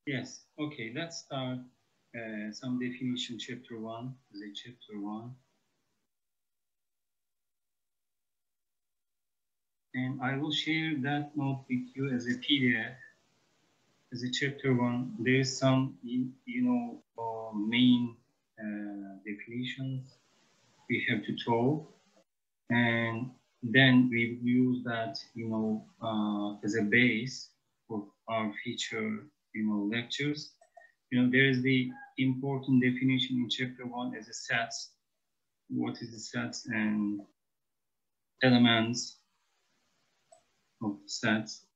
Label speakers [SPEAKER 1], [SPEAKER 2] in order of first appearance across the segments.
[SPEAKER 1] Yes, okay, let's start some definition, chapter 1, the chapter 1. And I will share that note with you as a PDF, as a chapter 1. There's some, main definitions we have to talk. And then we use that, as a base for our future, lectures. There is the important definition in chapter 1 as a sets. What is the sets and elements of sets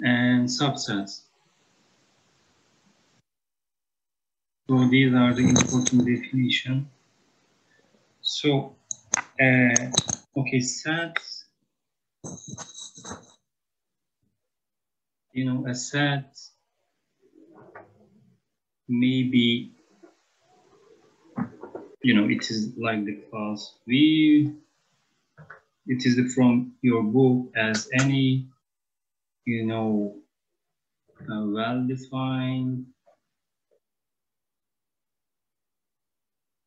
[SPEAKER 1] and subsets. So these are the important definition. So, okay, sets, a set may be, it is like the class V. It is from your book as any, well-defined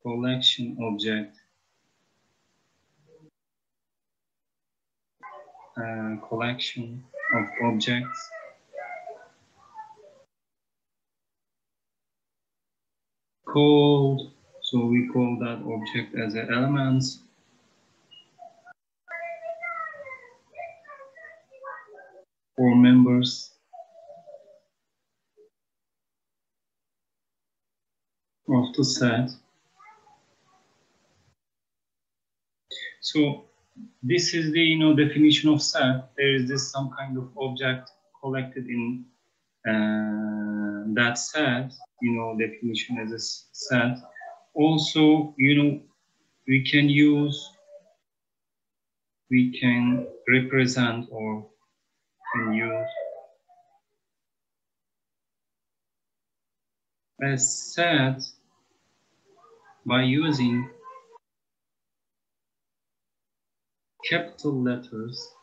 [SPEAKER 1] collection object, collection of objects called, so we call that object as an elements or members of the set. So this is the definition of set. There is this some kind of object collected in that set, definition as a set. Also, we can represent or can use a set by using capital letters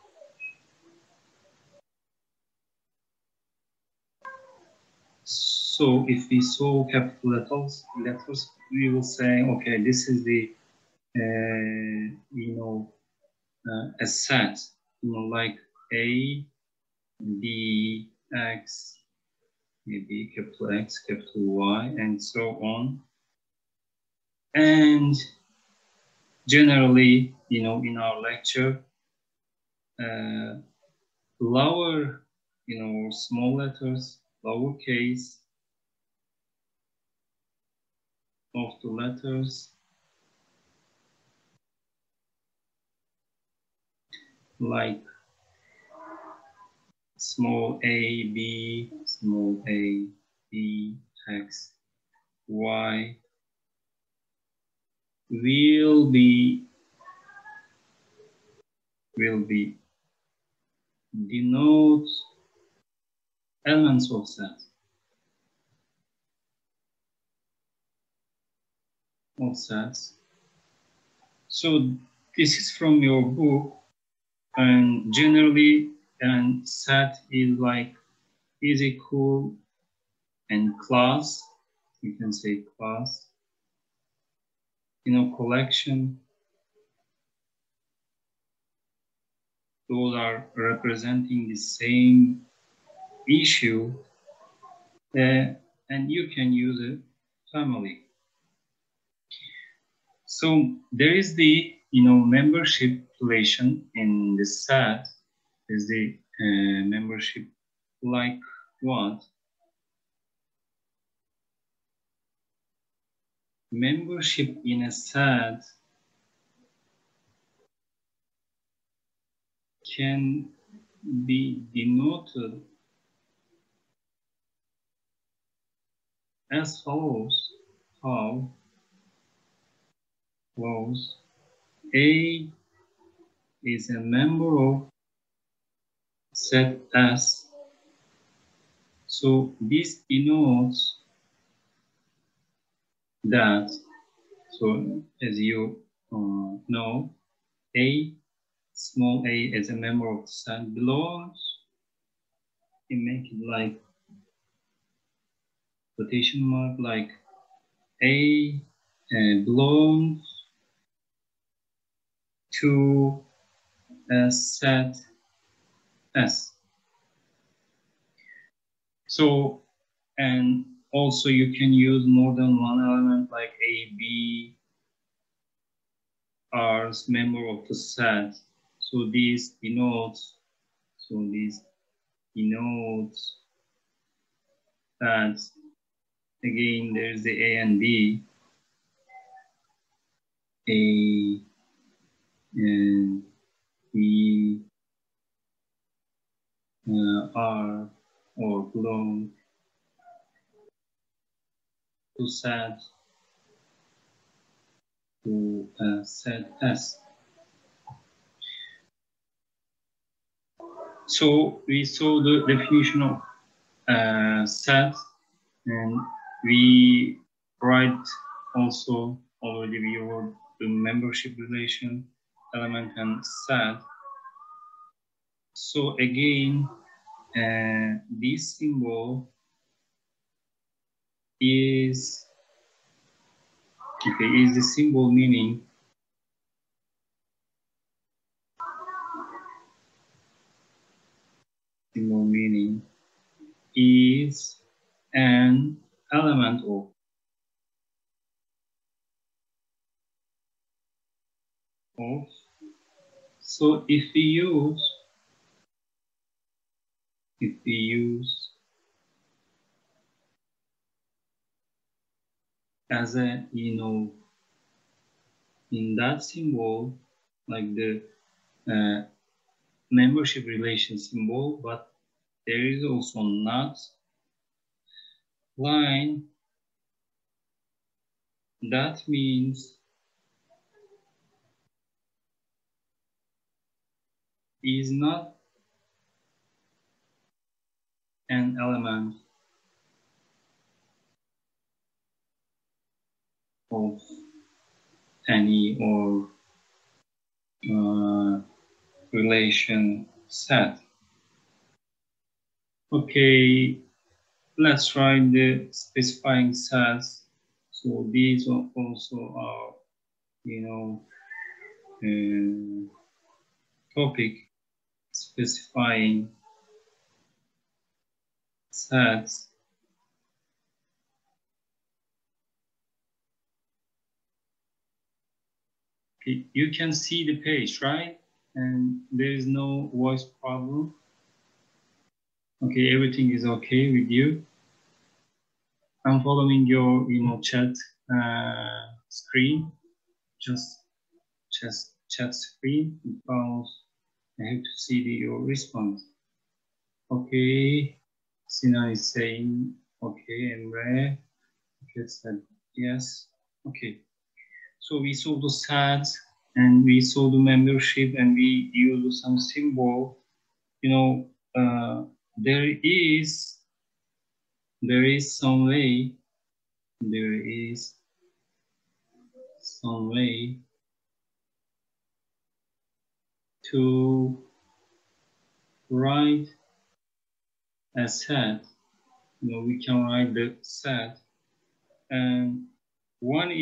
[SPEAKER 1] So if we saw capital letters, we will say, okay, this is the, a set, like A, B, X, maybe capital X, capital Y, and so on. And generally, in our lecture, lower, small letters, lowercase of the letters, like small a, b, small a, b, x, y, will be denotes elements of sets. So this is from your book, and generally, and set is like is equal and class. You can say class. Collection. Those are representing the same issue, and you can use a family. So there is the membership relation in the set. Is the membership like what? Membership in a set can be denoted as follows. How? Follows. A is a member of set S. So this denotes that, so as you know, A, small a as a member of the set belongs you make it like quotation mark, like A belongs to a set S. So, and also you can use more than one element, like A, B are member of the set. So these denotes that again there's the A and B. A and B are or belong to set S. So we saw the definition of set, and we write also already we wrote the membership relation element and set. So again, this symbol is the symbol meaning is an element of. So if we use as a, in that symbol, like the membership relation symbol, but there is also not line. That means is not an element of any or relation set. Okay, let's write the specifying sets. So these also are, topic specifying sets. Okay, you can see the page, right? And there is no voice problem. Okay, everything is okay with you. I'm following your, chat screen, just chat screen, because I have to see your response. Okay, Sina is saying, okay, Emre, okay, said yes, okay. So we saw the sets and we saw the membership and we used some symbol. There is some way to write a set. We can write the set, and one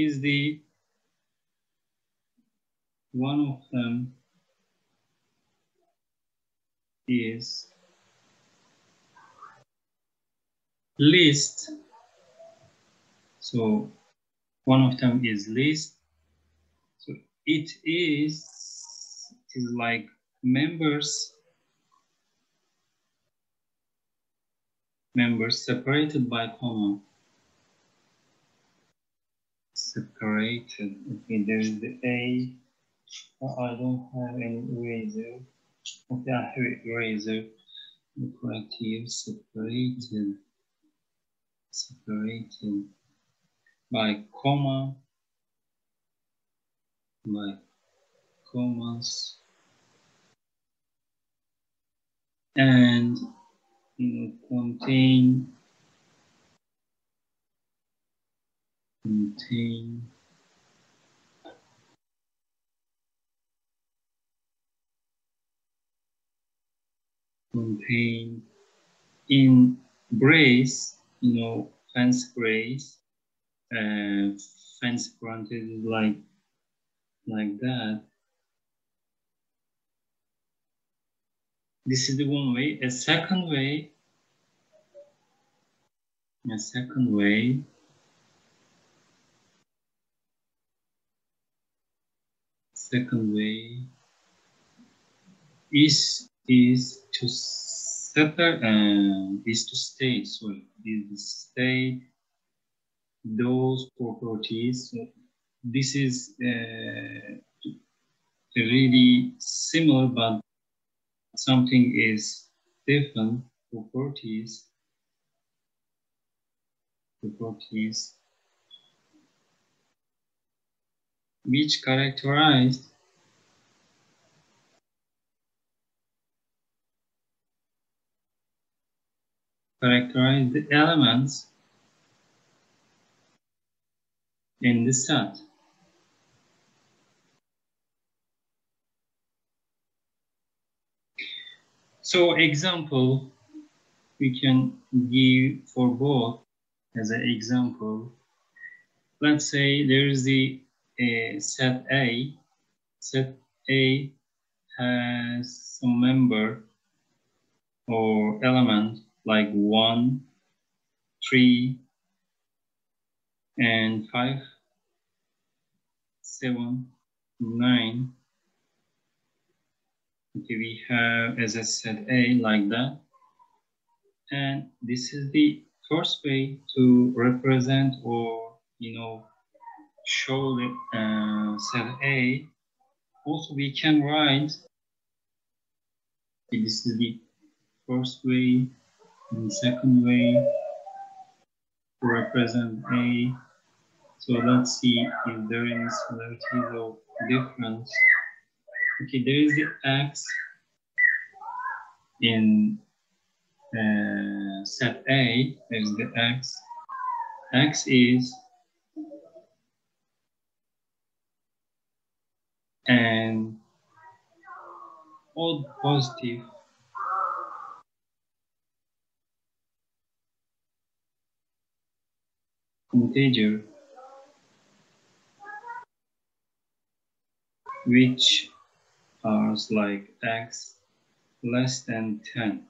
[SPEAKER 1] of them is list. So one of them is list. So it is like members separated by comma. Separated. Okay, there's the A. I don't have any eraser. Okay, I have eraser. Look right here. Separated by comma, by commas, and contain in brace, you know, fence brace, fence parentheses like that. This is the one way. A second way is to separate is to state, sorry, is to state those properties. So this is really similar, but something is different. Properties which characterize the elements in the set. So example we can give for both as an example. Let's say there is the set A. Set A has some member or element like 1, 3, and 5, 7, 9. Okay, we have as a set A like that. And this is the first way to represent or, you know, show the set A. Also, we can write, this is the first way and second way to represent A. So let's see if there is any similarities or difference. Okay, there is the X in set A. There's the X. X is an odd positive integer which are like X less than 10.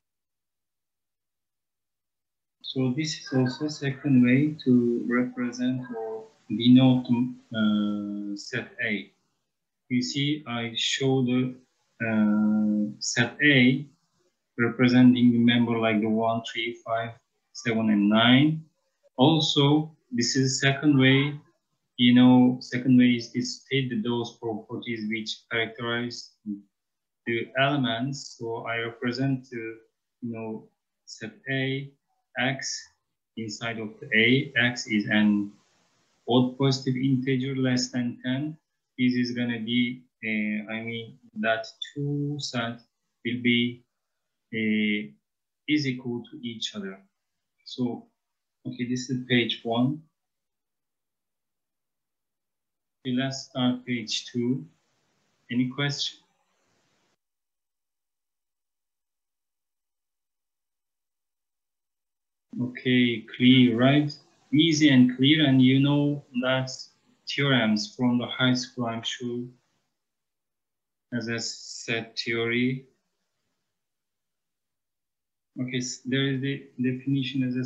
[SPEAKER 1] So this is also a second way to represent or denote set A. You see, I show the set A representing the member like the 1, 3, 5, 7, and 9. Also, this is second way. You know, second way is to state those properties which characterize the elements. So I represent, you know, set A, X inside of the A. X is an odd positive integer less than 10. This is going to be, I mean, that two sets will be is equal to each other. So, okay, this is page 1. Okay, let's start page 2. Any question? Okay, clear, right? Easy and clear, and you know that's theorems from the high school, I'm sure, as a set theory. Okay, so there is the definition as a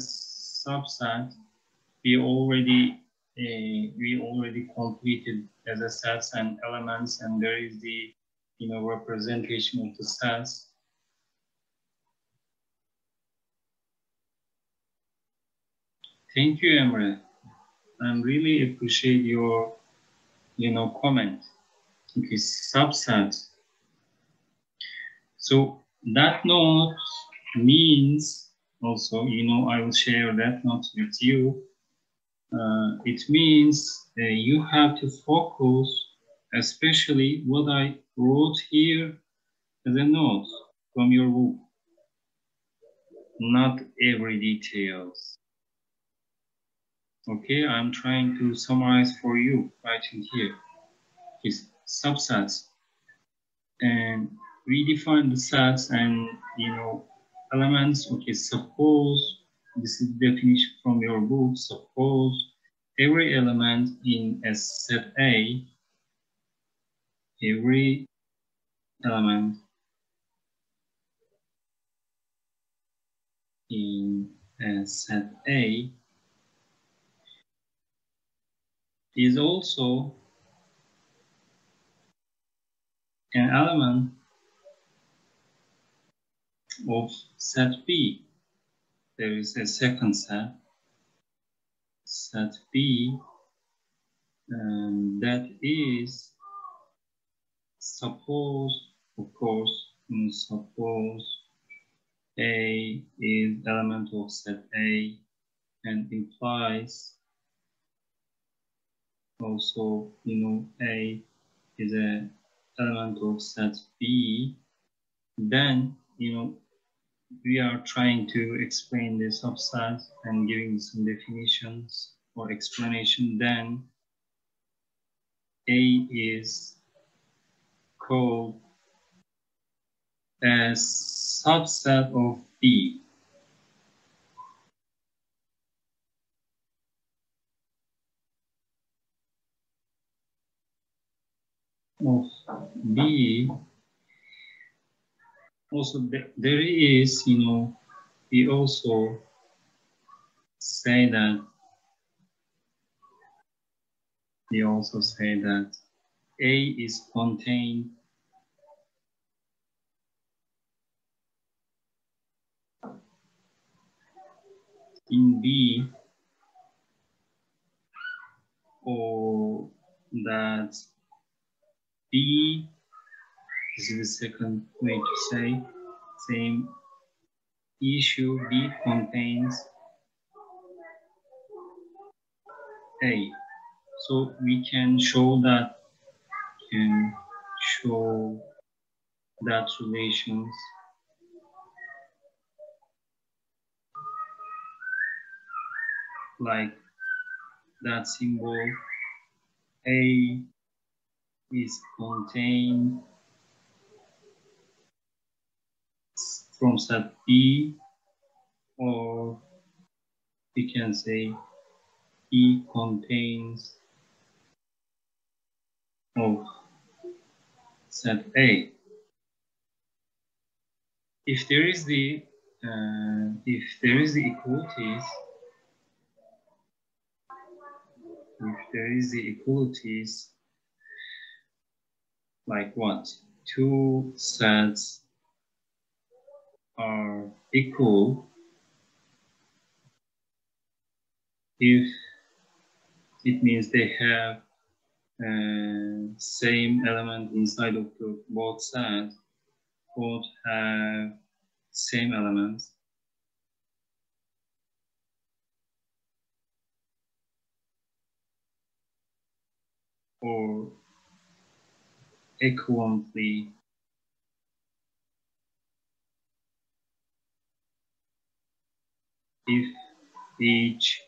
[SPEAKER 1] subset. We already completed as a sets and elements, and there is the, you know, representation of the sets. Thank you, Emre. I really appreciate your, you know, comment. Okay, subsets. So that note means also, you know, I will share that note with you. It means you have to focus, especially what I wrote here as a note from your book. Not every details. Okay, I'm trying to summarize for you right in here. Is subsets, and we define the sets, and, you know, elements. Okay, suppose, this is the definition from your book, suppose every element in a set A, every element in a set A is also an element of set B. There is a second set B, and that is, suppose, of course, suppose A is element of set A and implies also, A is an element of set B, then, we are trying to explain the subset and giving some definitions or explanation. Then A is called a subset of B. Of B. Also, there is, we also say that A is contained in B, or that B, this is the second way to say, same issue, B contains A. So we can show that, relations like that symbol A is contained from set B, or we can say E contains of set A. If there is the equalities, like what? Two sets are equal if it means they have same element inside of both sets, both have same elements. Or equivalently, if each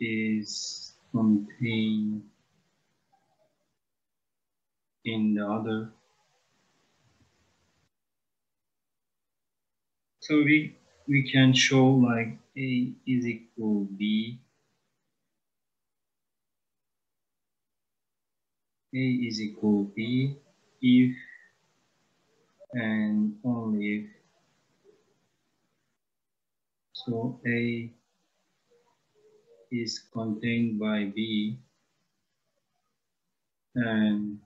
[SPEAKER 1] is contained in the other. So we can show like A is equal B, A is equal B if and only if. So A is contained by B and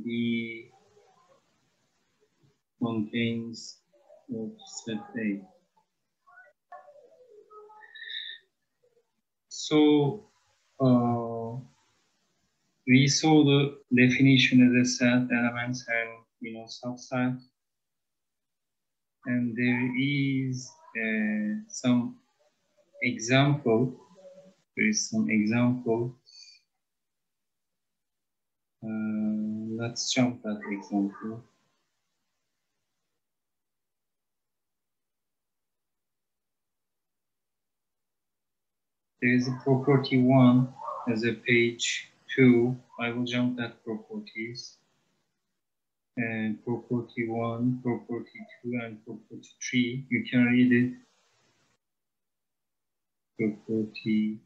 [SPEAKER 1] B contains of set A. So we saw the definition as a set, elements, and subset. And there is some example. There is some example. Let's jump that example. There is a property 1 as a page 2. I will jump that properties. and property 1, property 2, and property 3. You can read it. Property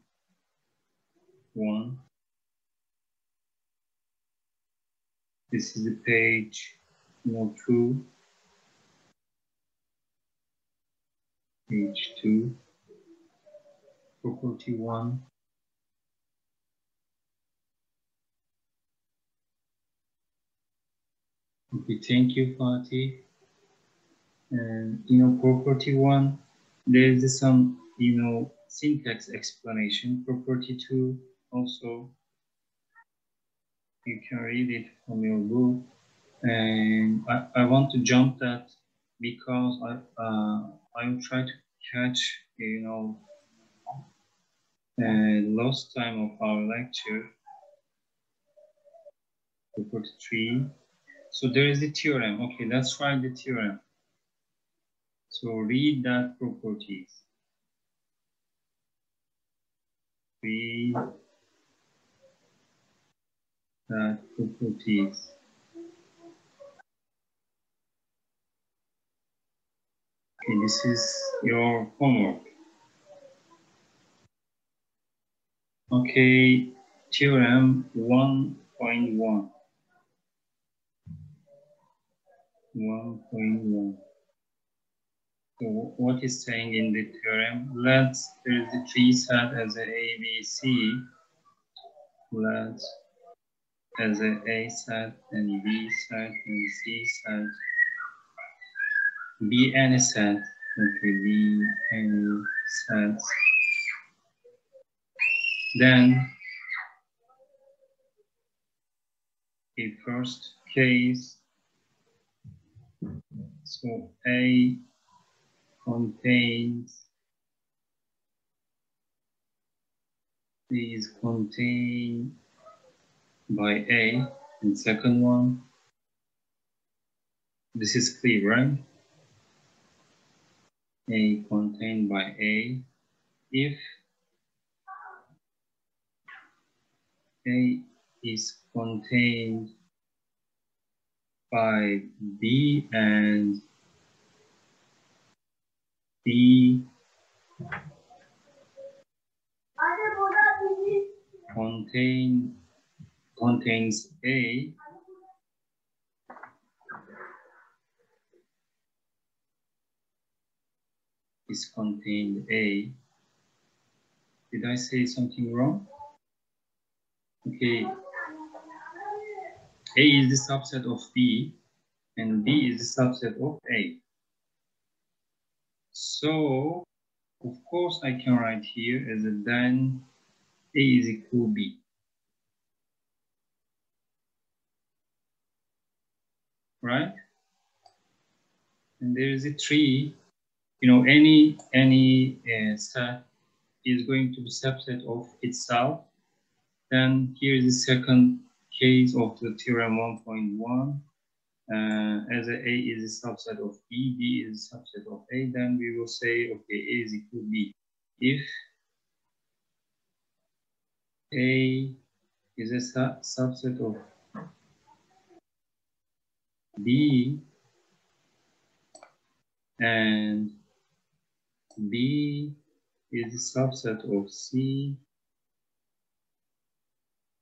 [SPEAKER 1] 1. This is the page 2. Page 2. Property 1. Okay, thank you, Fatih. And property 1, there is some syntax explanation. Property 2 also, you can read it from your book. And I want to jump that because I will try to catch lost time of our lecture. Property 3. So there is the theorem. Okay, let's write the theorem. So read that properties. Read that properties. Okay, this is your homework. Okay, theorem 1.1. 1.1. So what is saying in the theorem? Let's, there is the tree set as a B, C. Let's as a A set and B set and C set. B any set. Okay, B any set. Then the first case. So A contains, is contained by A, and second one, this is clear, right? A contained by A if A is contained by B and B contains A, is contained A. Did I say something wrong? Okay. A is the subset of B and B is the subset of A. So, of course, I can write here as a then A is equal B. Right? And there is a tree, any set is going to be subset of itself. Then here is the second case of the theorem 1.1. As A is a subset of B, B is a subset of A, then we will say, okay, A is equal to B. If A is a subset of B and B is a subset of C,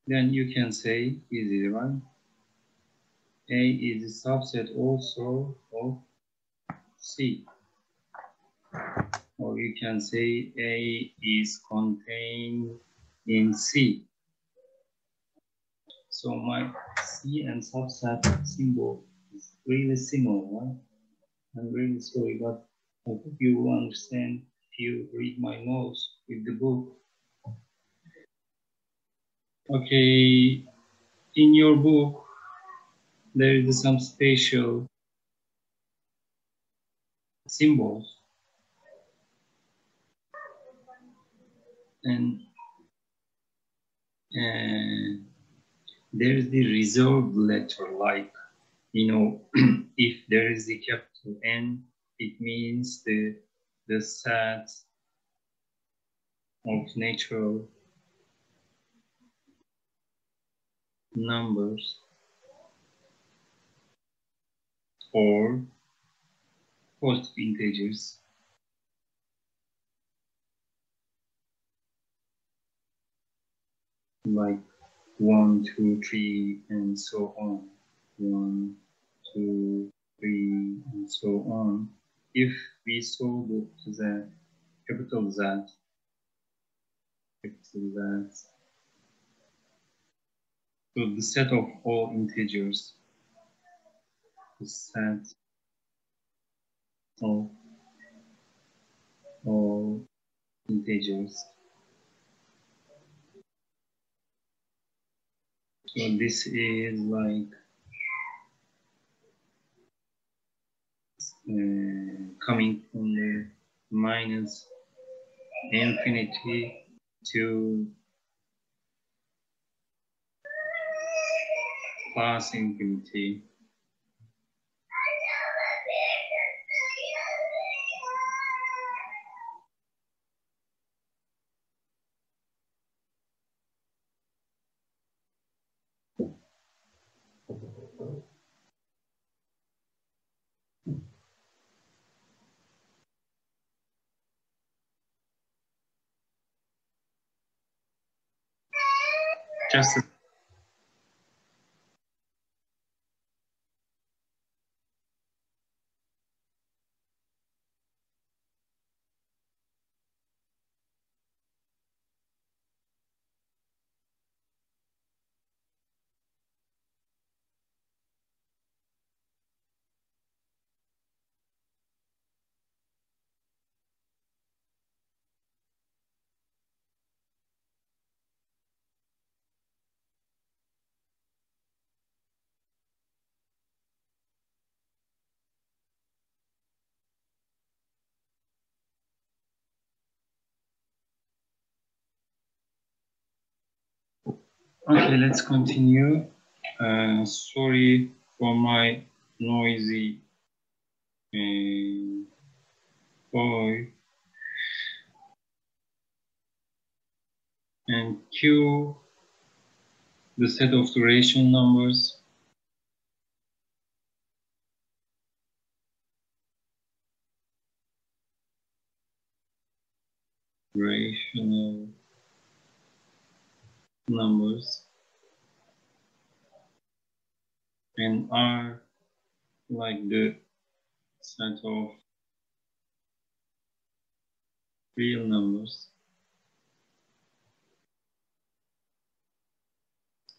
[SPEAKER 1] then you can say easy, right? A is a subset also of C. Or you can say A is contained in C. So my C and subset symbol is really similar, right? I'm really sorry, but I hope you will understand if you read my notes with the book. Okay, in your book, there is some spatial symbols. And there is the reserved letter, like, if there is the capital N, it means the set of natural numbers. or positive integers. Like 1, 2, 3, and so on. 1, 2, 3, and so on. If we solve it to the capital Z, so the set of all integers, the set of all integers. So this is like coming from the minus infinity to plus infinity. Just okay, let's continue. Sorry for my noisy boy. And Q, the set of the rational numbers. Rational numbers. And R, like the set of real numbers.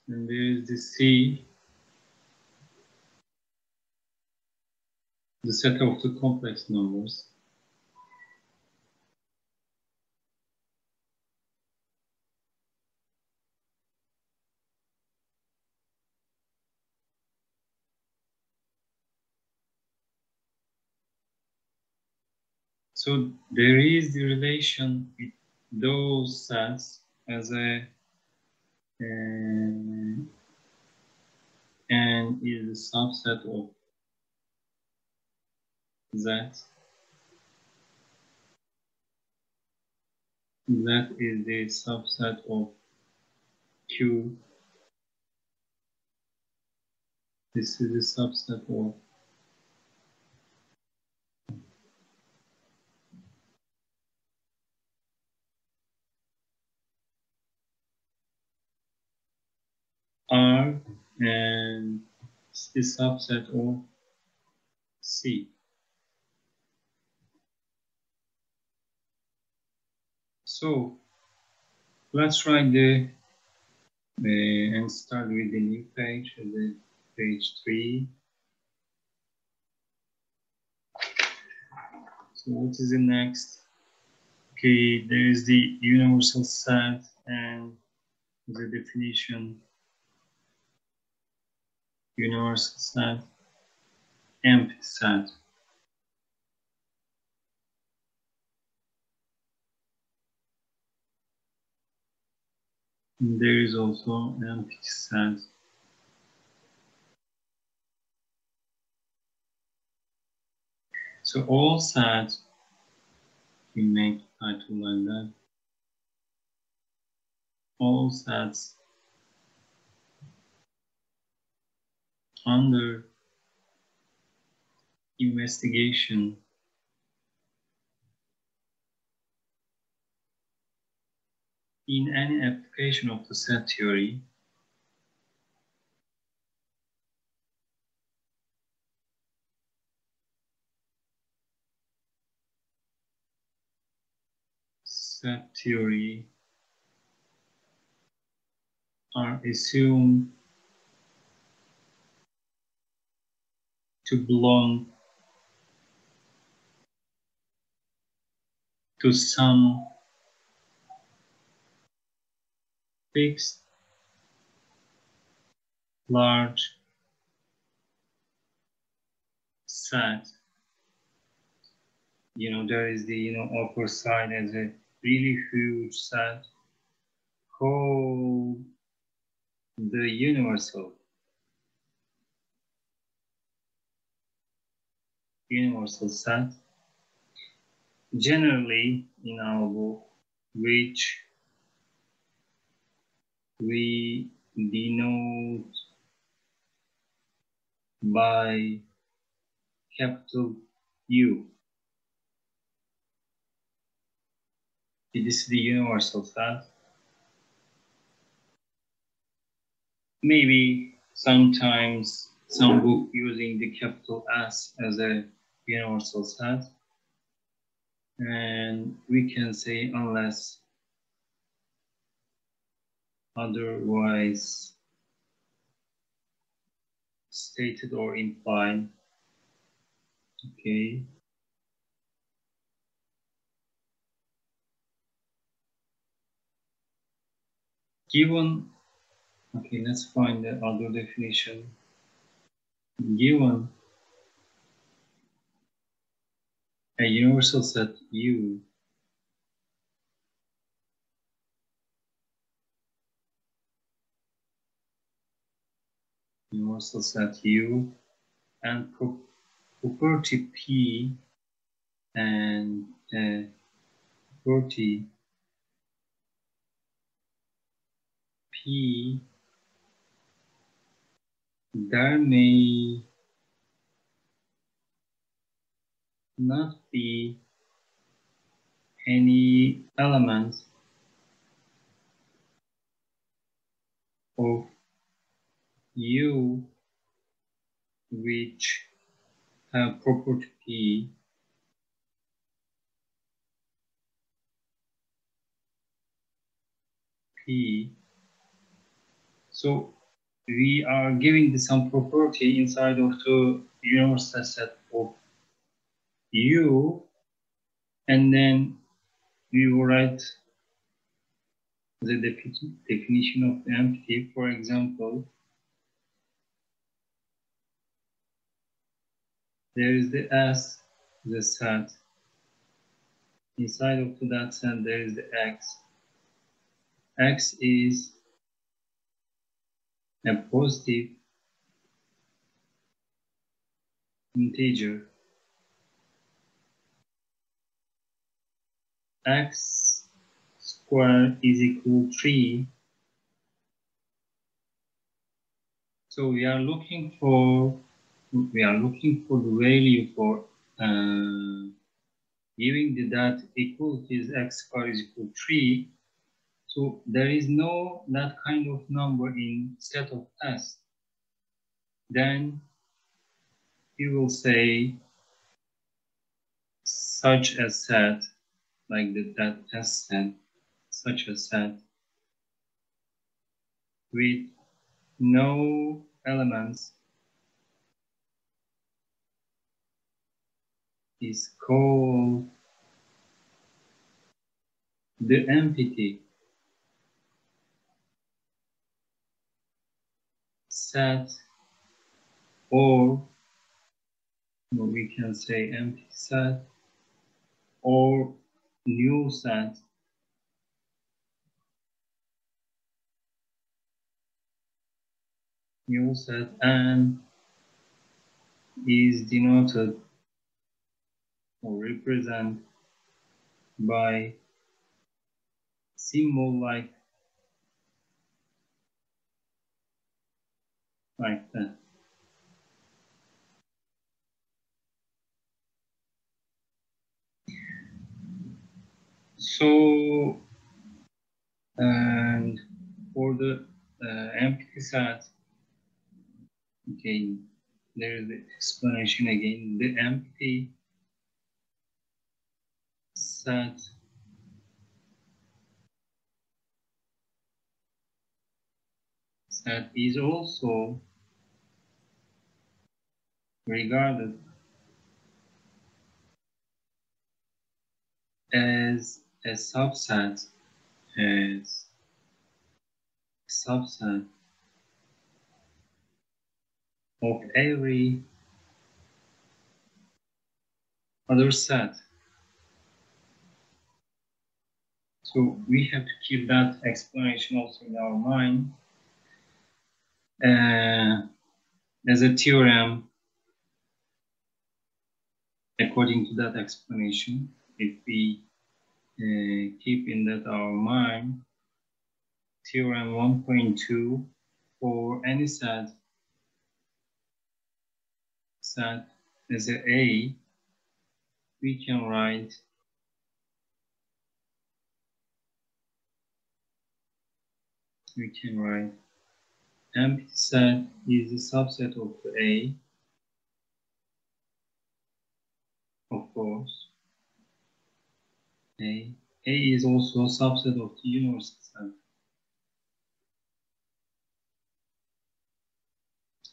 [SPEAKER 1] And there is the C, the set of the complex numbers. So there is the relation with those sets as a and is a subset of Z. That is the subset of Q. This is the subset of R, and the subset of C. So let's write the and start with the new page, the page 3. So what is the next? Okay, there is the universal set and the definition. Universal set, empty set. And there is also an empty set. So all sets, we make title like that. All sets under investigation. In any application of the set theory, set theory are assumed to belong to some fixed, large set. There is the upper side as a really huge set called the universal set. Generally, in our book, which we denote by capital U. This is the universal set. Maybe sometimes some book using the capital S as a universal set. And we can say unless otherwise stated or implied. Okay. Given, okay, let's find the other definition. Given a universal set U, universal set U, and property P and property P, there may not be any element of U which have property P. So we are giving some property inside of the universal set of U, and then we will write the definition of the entity. For example, there is the S, the set. Inside of that set, there is the X. X is a positive integer. X squared is equal to 3. So we are looking for the value for giving that equality is x squared is equal to 3. So there is no that kind of number in set of S. Then you will say such a set, like that S set, such a set with no elements is called the empty set, or we can say empty set or new set. New set and is denoted or represented by symbol like that. So, and for the empty set, okay, there is the explanation again. The empty set is also regarded as a subset of every other set. So we have to keep that explanation also in our mind as a theorem. According to that explanation, if we keep in that our mind, theorem 1.2, for any set as a, we can write empty set is a subset of A, of course. A is also a subset of the universal set,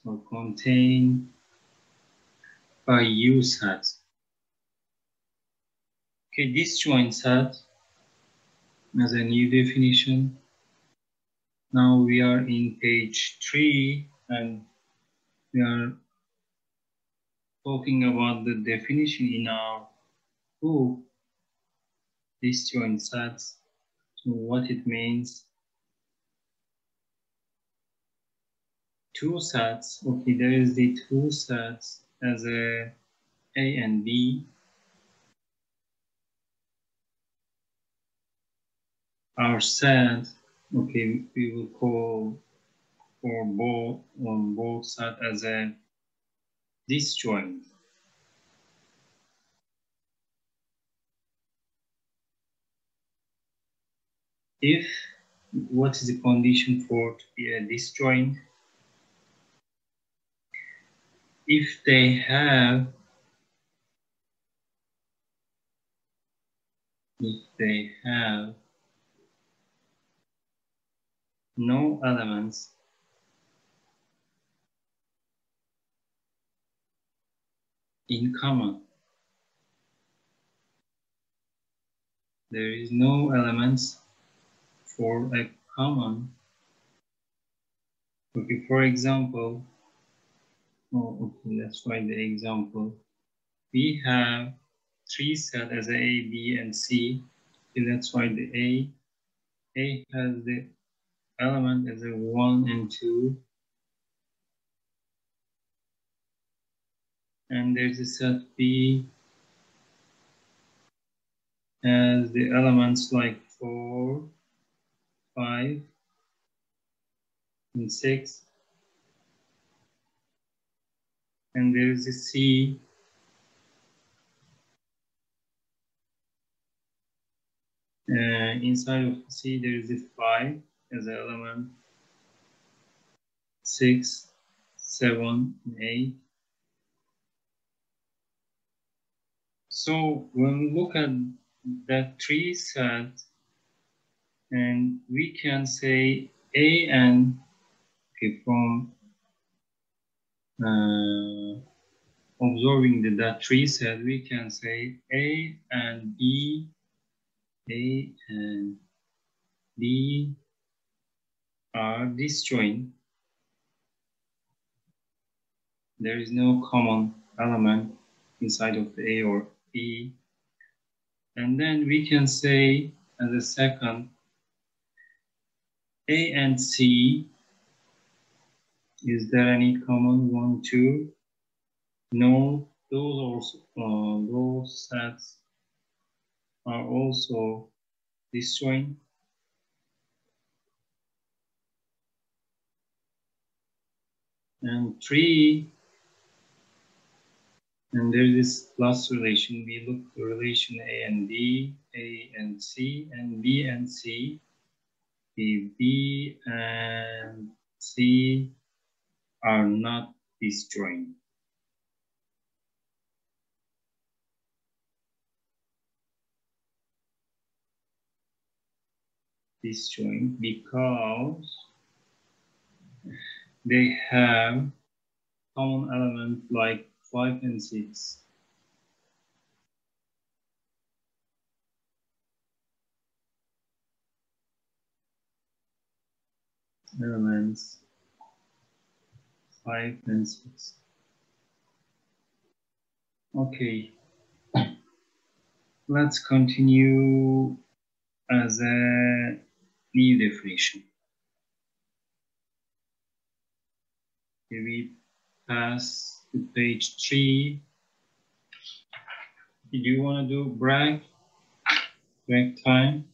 [SPEAKER 1] or contained by U sets. Okay, disjoint set as a new definition. Now we are in page 3 and we are talking about the definition in our book, disjoint sets, so what it means. Two sets, okay, there is the two sets as a and B are set, okay, we will call for both set as a disjoint. If, what is the condition for to be a disjoint? If they have no elements in common. There is no elements for a common. Okay, for example, okay, let's write the example. We have three sets as A, B, and C. Okay, let's write the A. A has the element as a 1 and 2. And there's a set B as the elements like 4, 5, and 6. And there's a C inside of C there is a 5 as an element, 6, 7, and 8. So when we look at that tree set, and we can say A and, okay, from observing that tree set, we can say A and B are disjoint. There is no common element inside of the A or B. And then we can say as a second, A and C, is there any common 1, 2? No, those sets are also disjoint. And 3 And there's this plus relation. We look at the relation A and D, A and C, and B and C. If B and C are not disjoint. Disjoint because they have common elements like 5 and 6. Elements 5 and 6. Okay, let's continue as a new definition. Okay, we pass to page 3. Did you want to do break time?